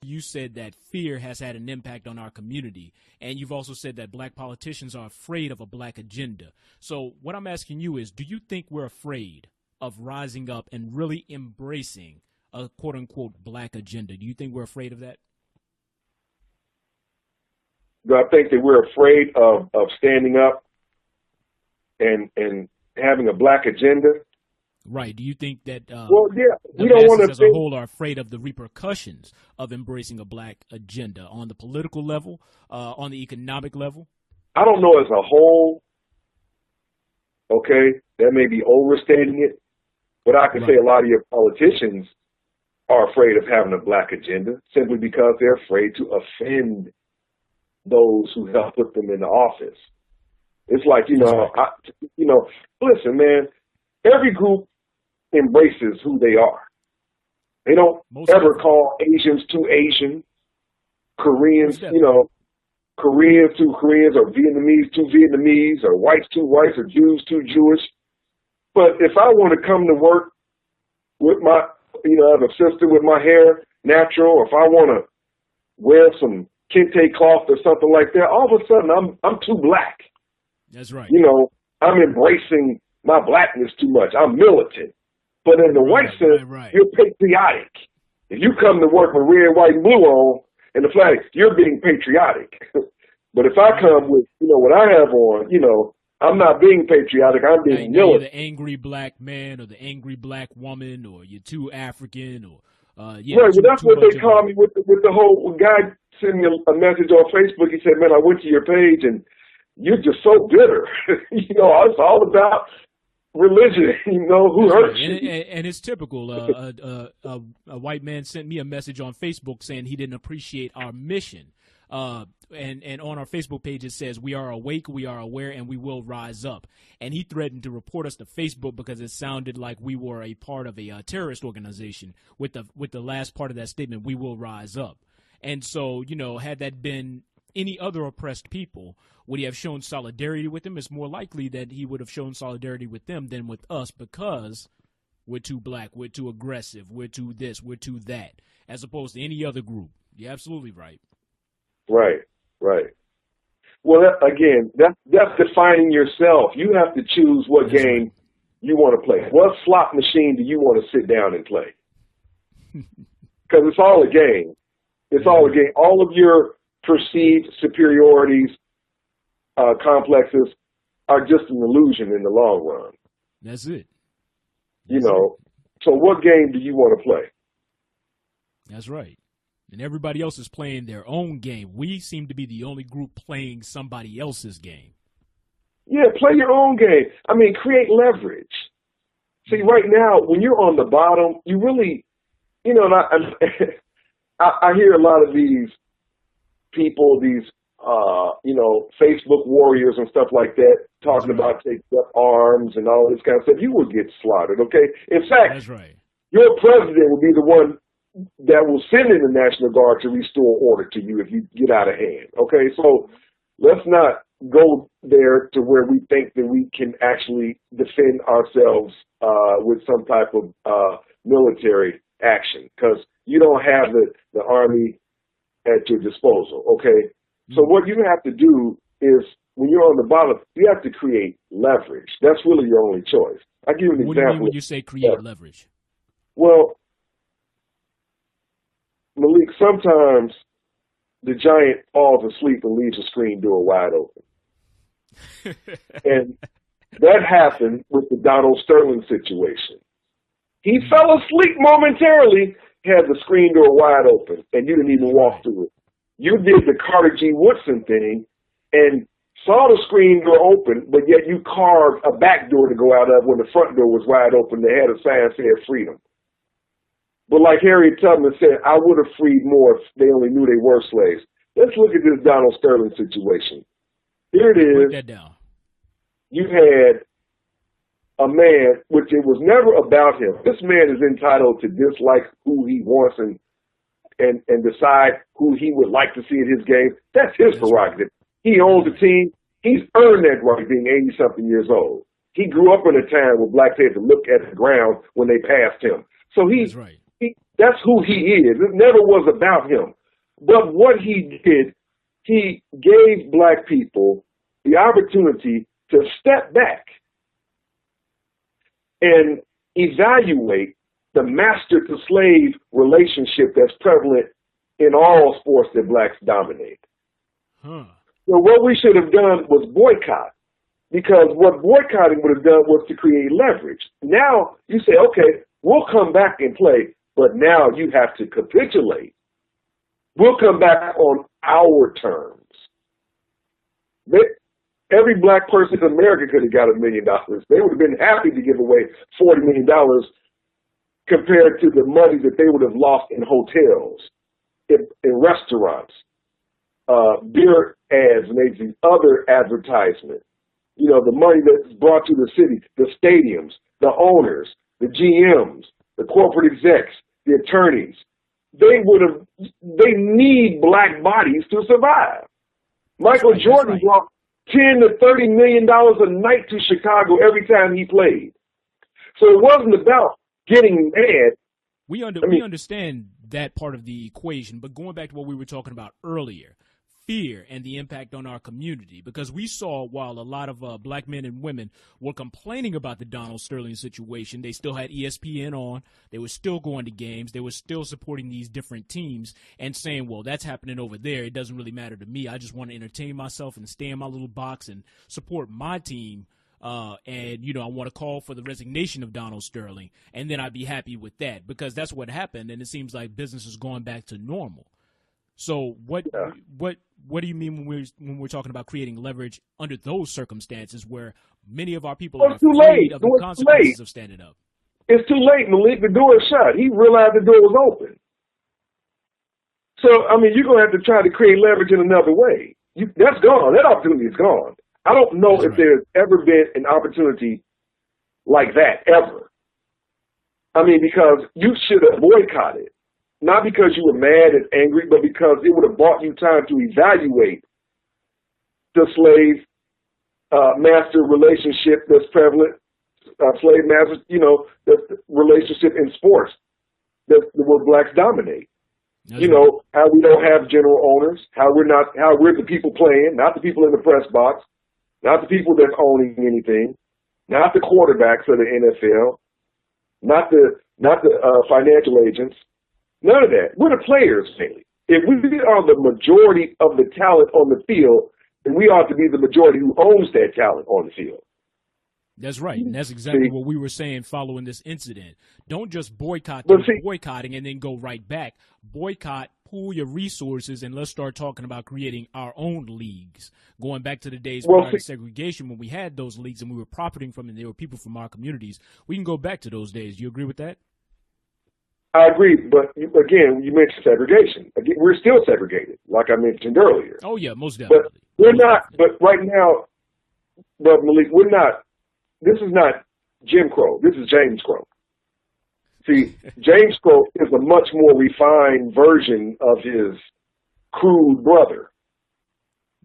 You said that fear has had an impact on our community, and you've also said that black politicians are afraid of a black agenda. So what I'm asking you is, do you think we're afraid of rising up and really embracing a quote-unquote black agenda? Do you think we're afraid of that? Do I think that we're afraid of standing up and having a black agenda? Right. Do you think that well, yeah, we don't want to as a whole are afraid of the repercussions of embracing a black agenda on the political level, on the economic level? I don't know as a whole. Okay, that may be overstating it, but I can say a lot of your politicians are afraid of having a black agenda simply because they're afraid to offend those who help put them in the office. It's like, listen, man, every group embraces who they are. They don't ever call Asians too Asian, Koreans, Koreans too Koreans, or Vietnamese too Vietnamese, or whites too whites, or Jews too Jewish. But if I want to come to work with my, as a sister with my hair natural, or if I want to wear some kente cloth or something like that, all of a sudden I'm too black. That's right. I'm embracing my blackness too much. I'm militant. But in the white sense, you're patriotic. If you come to work with red, white, and blue on and the flag, you're being patriotic. But if I come with, what I have on, I'm not being patriotic. I'm being militant. You're the angry black man or the angry black woman, or you're too African, or right. Well, that's what they call me with the whole guy sending me a message on Facebook. He said, "Man, I went to your page and you're just so bitter." It's all about religion, who hurts you. And it's typical. A white man sent me a message on Facebook saying he didn't appreciate our mission. And on our Facebook page it says, "We are awake, we are aware, and we will rise up." And he threatened to report us to Facebook because it sounded like we were a part of a terrorist organization. With the last part of that statement, "We will rise up." And so, had that been any other oppressed people, would he have shown solidarity with them? It's more likely that he would have shown solidarity with them than with us, because we're too black, we're too aggressive, we're too this, we're too that, as opposed to any other group. You're absolutely right. Right. Well, again, that's defining yourself. You have to choose what game you want to play. What slot machine do you want to sit down and play? Because it's all a game. It's all a game. All of your perceived superiorities, complexes, are just an illusion in the long run. That's it. So what game do you want to play? That's right. And everybody else is playing their own game. We seem to be the only group playing somebody else's game. Yeah, play your own game. I mean, create leverage. See, right now, when you're on the bottom, you really, and I hear a lot of these people, these, Facebook warriors and stuff like that, talking about taking up arms and all this kind of stuff. You will get slaughtered, okay? In fact, your president will be the one that will send in the National Guard to restore order to you if you get out of hand, okay? So let's not go there to where we think that we can actually defend ourselves with some type of military action, because you don't have the Army at your disposal, okay? So what you have to do is, when you're on the bottom, you have to create leverage. That's really your only choice. I'll give you an example. What do you mean when you say create leverage? Well, Malik, sometimes the giant falls asleep and leaves the screen door wide open. And that happened with the Donald Sterling situation. He fell asleep momentarily, had the screen door wide open, and you didn't even walk through it. You did the Carter G. Woodson thing and saw the screen door open, but yet you carved a back door to go out of when the front door was wide open. They had a sign that said freedom. But like Harriet Tubman said, I would have freed more if they only knew they were slaves. Let's look at this Donald Sterling situation. Here it is. Break that down. You had a man, which it was never about him. This man is entitled to dislike who he wants and decide who he would like to see in his game. That's his prerogative. He owns the team. He's earned that right being 80-something years old. He grew up in a time where blacks had to look at the ground when they passed him. So he That's who he is. It never was about him. But what he did, he gave black people the opportunity to step back and evaluate the master to slave relationship that's prevalent in all sports that blacks dominate. So what we should have done was boycott, because what boycotting would have done was to create leverage. Now you say, okay, we'll come back and play, but now you have to capitulate. We'll come back on our terms. Every black person in America could have got $1 million. They would have been happy to give away $40 million compared to the money that they would have lost in hotels, in restaurants, beer ads, and these other advertisements. You know, the money that's brought to the city, the stadiums, the owners, the GMs, the corporate execs, the attorneys. They need black bodies to survive. Michael Jordan brought $10 to $30 million a night to Chicago every time he played. So it wasn't about getting mad. We understand that part of the equation, but going back to what we were talking about earlier, fear and the impact on our community, because we saw while a lot of black men and women were complaining about the Donald Sterling situation, they still had ESPN on, they were still going to games, they were still supporting these different teams and saying, well, that's happening over there, it doesn't really matter to me, I just want to entertain myself and stay in my little box and support my team. And, you know, I want to call for the resignation of Donald Sterling, and then I'd be happy with that, because that's what happened, and it seems like business is going back to normal. So what do you mean when we're talking about creating leverage under those circumstances where many of our people are afraid of the consequences of standing up? It's too late, Malik. The door is shut. He realized the door was open. So, I mean, you're going to have to try to create leverage in another way. That's gone. That opportunity is gone. I don't know if there's ever been an opportunity like that, ever. I mean, because you should have boycotted. Not because you were mad and angry, but because it would have bought you time to evaluate the slave master relationship that's prevalent, slave master, you know, the relationship in sports where blacks dominate. You know, how we don't have general owners, how we're the people playing, not the people in the press box, not the people that's owning anything, not the quarterbacks of the NFL, not the financial agents. None of that. We're the players, mainly. If we are the majority of the talent on the field, then we ought to be the majority who owns that talent on the field. That's right. And that's exactly what we were saying following this incident. Don't just boycott boycotting and then go right back. Boycott, pool your resources, and let's start talking about creating our own leagues. Going back to the days prior to segregation when we had those leagues and we were profiting from it and there were people from our communities. We can go back to those days. You agree with that? I agree, but again, you mentioned segregation. Again, we're still segregated, like I mentioned earlier. Oh yeah, most definitely. But we're not. But right now, Brother Malik, we're not. This is not Jim Crow. This is James Crow. See, James Crow is a much more refined version of his crude brother.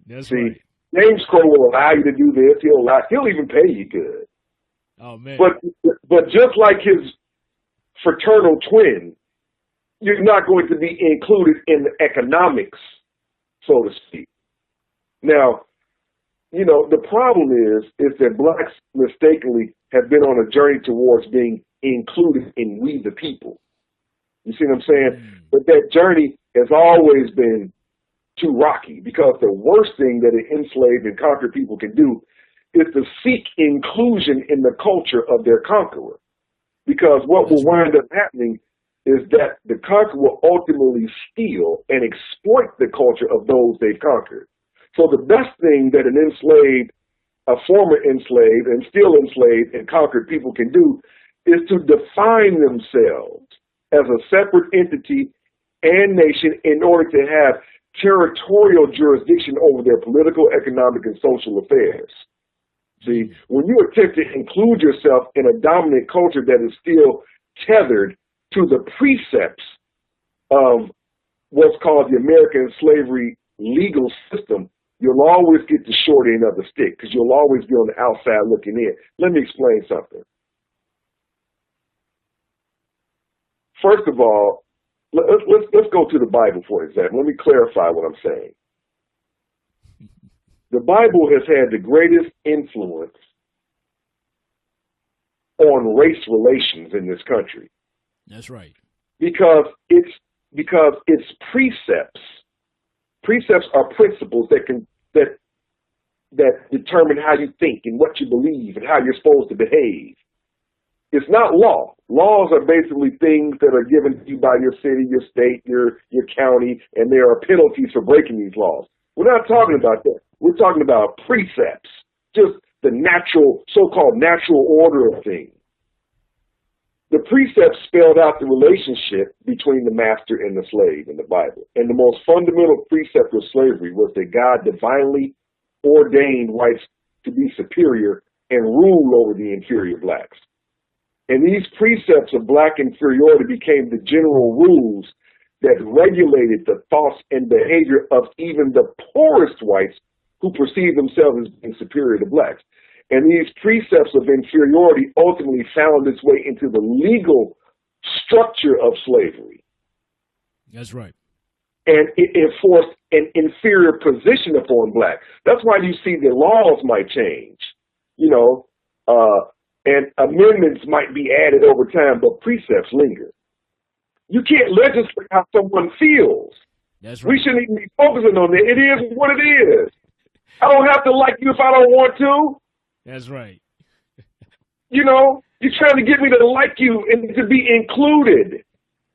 That's right. James Crow will allow you to do this. He'll even pay you good. Oh man. But just like his fraternal twin, you're not going to be included in the economics, so to speak. Now, you know, the problem is that blacks mistakenly have been on a journey towards being included in we the people. You see what I'm saying? But that journey has always been too rocky, because the worst thing that an enslaved and conquered people can do is to seek inclusion in the culture of their conqueror. Because what will wind up happening is that the conqueror will ultimately steal and exploit the culture of those they've conquered. So the best thing that a former enslaved and still enslaved and conquered people can do is to define themselves as a separate entity and nation in order to have territorial jurisdiction over their political, economic, and social affairs. See, when you attempt to include yourself in a dominant culture that is still tethered to the precepts of what's called the American slavery legal system, you'll always get the short end of the stick, because you'll always be on the outside looking in. Let me explain something. first of all, let's go to the Bible for example. Let me clarify what I'm saying. The Bible has had the greatest influence on race relations in this country. That's right. Because its precepts are principles that determine how you think and what you believe and how you're supposed to behave. It's not law. Laws are basically things that are given to you by your city, your state, your county, and there are penalties for breaking these laws. We're not talking about that. We're talking about precepts, just the natural, so-called natural order of things. The precepts spelled out the relationship between the master and the slave in the Bible. And the most fundamental precept of slavery was that God divinely ordained whites to be superior and rule over the inferior blacks. And these precepts of black inferiority became the general rules that regulated the thoughts and behavior of even the poorest whites who perceived themselves as being superior to blacks. And these precepts of inferiority ultimately found its way into the legal structure of slavery. That's right. And it enforced an inferior position upon blacks. That's why you see the laws might change, and amendments might be added over time, but precepts linger. You can't legislate how someone feels. That's right. We shouldn't even be focusing on that. It is what it is. I don't have to like you if I don't want to. That's right. You're trying to get me to like you and to be included.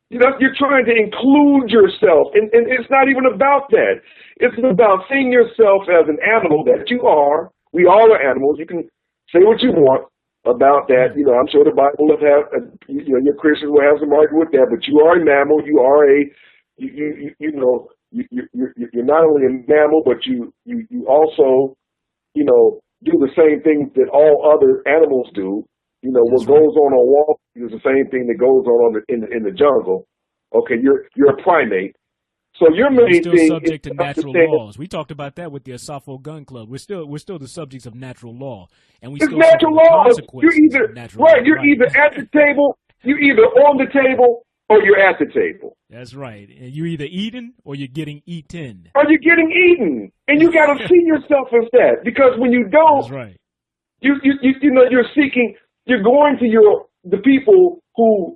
You're trying to include yourself. And it's not even about that. It's about seeing yourself as an animal that you are. We all are animals. You can say what you want about that. I'm sure the Bible will have, your Christians will have some argument with that, but you are a mammal. You are you're not only a mammal, but you also, do the same things that all other animals do. What goes on Wall Street is the same thing that goes on in the jungle. Okay, you're a primate. So your main still thing subject is to natural laws. We talked about that with the Asafo Gun Club. We're still the subjects of natural law, and we still natural laws. You're either at the table, you're either on the table or you're at the table. That's right. And you're either eating or you're getting eaten. Or you're getting eaten, and you got to see yourself as that, because when you don't, that's right. You're seeking. You're going to the people who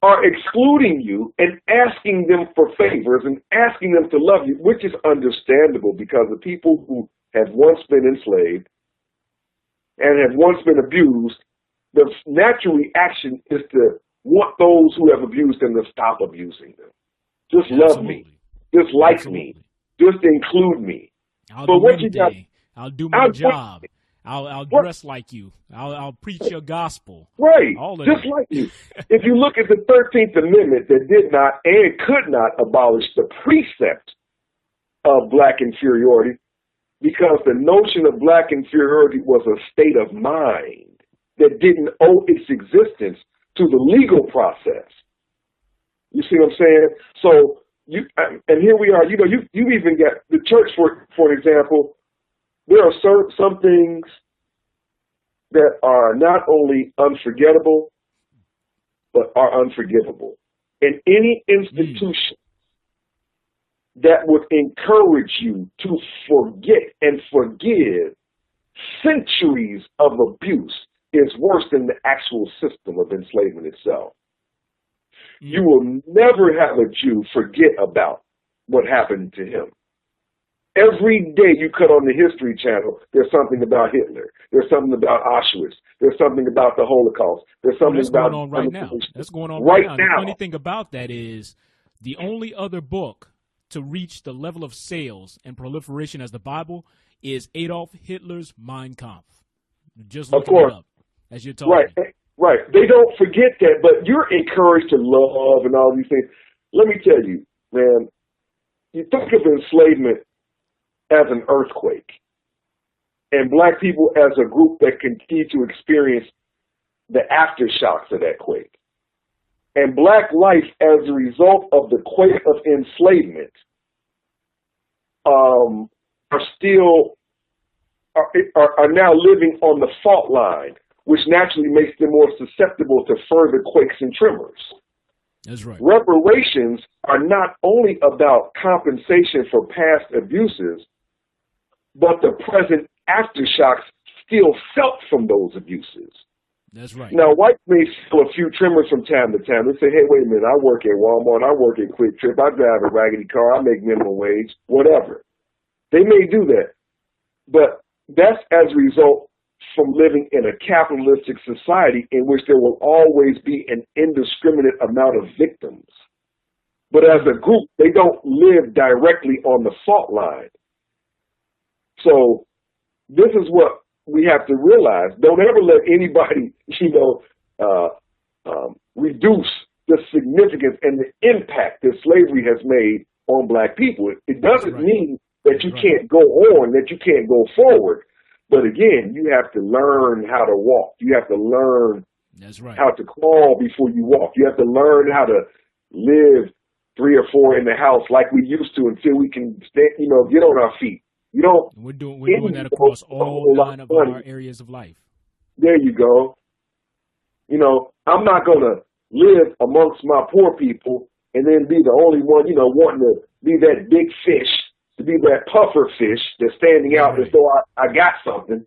are excluding you and asking them for favors and asking them to love you, which is understandable because the people who have once been enslaved and have once been abused, the natural reaction is to want those who have abused them to stop abusing them. Just love me. Just like me. Just include me. I'll do anything. I'll do my job. I'll dress like you. I'll preach your gospel. Right. Just that. like you. If you look at the 13th Amendment that did not and could not abolish the precept of black inferiority, because the notion of black inferiority was a state of mind that didn't owe its existence to the legal process. You see what I'm saying? So and here we are. You even got the church, for example. There are some things that are not only unforgettable, but are unforgivable. And any institution that would encourage you to forget and forgive centuries of abuse is worse than the actual system of enslavement itself. You will never have a Jew forget about what happened to him. Every day you cut on the History Channel, there's something about Hitler. There's something about Auschwitz. There's something about the Holocaust. There's something that's about going on right now. That's going on right now. now. The funny thing about that is the only other book to reach the level of sales and proliferation as the Bible is Adolf Hitler's Mein Kampf. Just look it up as you're talking. Right. They don't forget that, but you're encouraged to love and all these things. Let me tell you, man, you think of enslavement as an earthquake, and black people as a group that continue to experience the aftershocks of that quake. And black life as a result of the quake of enslavement are now living on the fault line, which naturally makes them more susceptible to further quakes and tremors. That's right. Reparations are not only about compensation for past abuses, but the present aftershocks still felt from those abuses. That's right. Now, whites may steal a few trimmers from time to time. They say, hey, wait a minute, I work at Walmart, I work at Quick Trip, I drive a raggedy car, I make minimum wage, whatever. They may do that. But that's as a result from living in a capitalistic society in which there will always be an indiscriminate amount of victims. But as a group, they don't live directly on the fault line. So this is what we have to realize. Don't ever let anybody, reduce the significance and the impact that slavery has made on black people. It doesn't mean that you can't go on, that you can't go forward. But again, you have to learn how to walk. You have to learn how to crawl before you walk. You have to learn how to live 3 or 4 in the house like we used to until we can get on our feet. We're doing that across all 9 of our areas of life. There you go. I'm not going to live amongst my poor people and then be the only one, wanting to be that big fish, to be that puffer fish that's standing out as though I got something,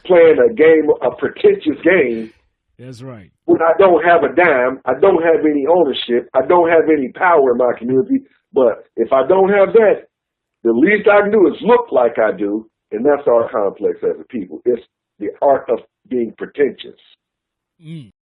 playing a pretentious game. That's right. When I don't have a dime, I don't have any ownership, I don't have any power in my community. But if I don't have that, the least I can do is look like I do, and that's our complex as a people. It's the art of being pretentious.